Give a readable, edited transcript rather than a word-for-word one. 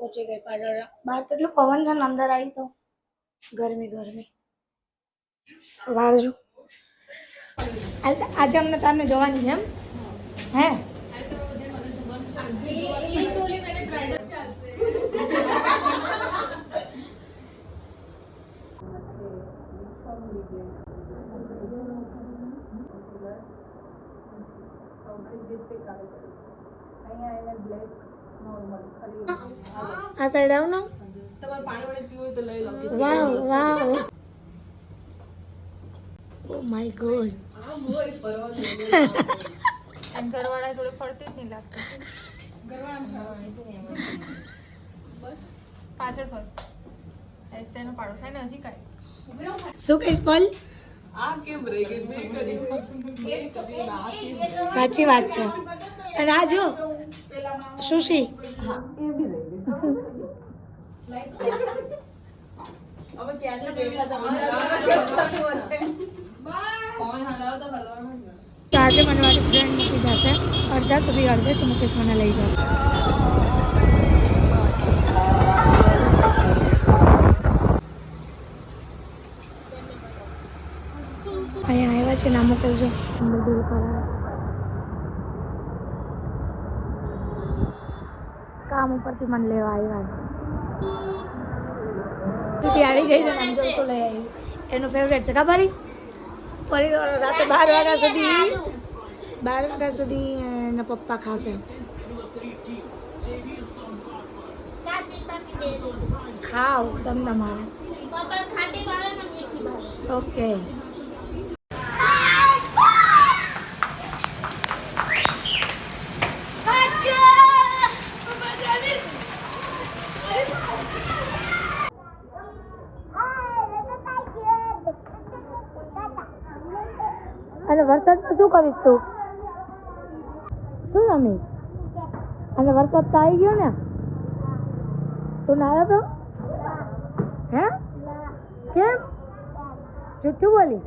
પહોંચી ગઈ પાછળ. બહાર તો એટલું પવન છે ને, અંદર આવી તો ગરમી ગરમી. બહાર જો આજે અમને તારને જોવાની છે એમ હે? આ સાઈડ આવ ને. તમારે પાણી વડે પીવું તો લઈ લો. વાવ વાવ, ઓ માય ગોડ. ઘરવાળા થોડે ફરતી જ નહીં લાગતી. પાછળ ફર. એસ્ટેનો પાડો થાય ને હજી કાંઈ. શું કહીશ બોલ? આ કેમ રહી ગઈ? સાચી વાત છે. અને આ જો સુશી, હા એ બી રહી ગઈ. હવે ક્યાંથી દેખલા તમને કોણ હલાવ તો હલાવવાનું. આજે મને મારી ફ્રેન્ડ મૂકી જશે અડધા સુધી, અડધે તો મુકેશ મને લઈ જશે. અહીંયા આવ્યા છે ના મુકેશ જો બધું કામ ઉપરથી મને લેવા આવ્યા છે. આવી ગઈ છે ને, આમ જો શું લઈ આવી. એનું ફેવરેટ છે ખબર? ફરી રાતે 12 વાગ્યા સુધી એના પપ્પા ખાશે. ખાવ તમ તમારે. ઓકે. અને વરસાદમાં શું કરીશ તું? શું રમીશ? અને વરસાદ તો આવી ગયો ને, તું નાયો તો? હે કેમ જુઠ્ઠું બોલી?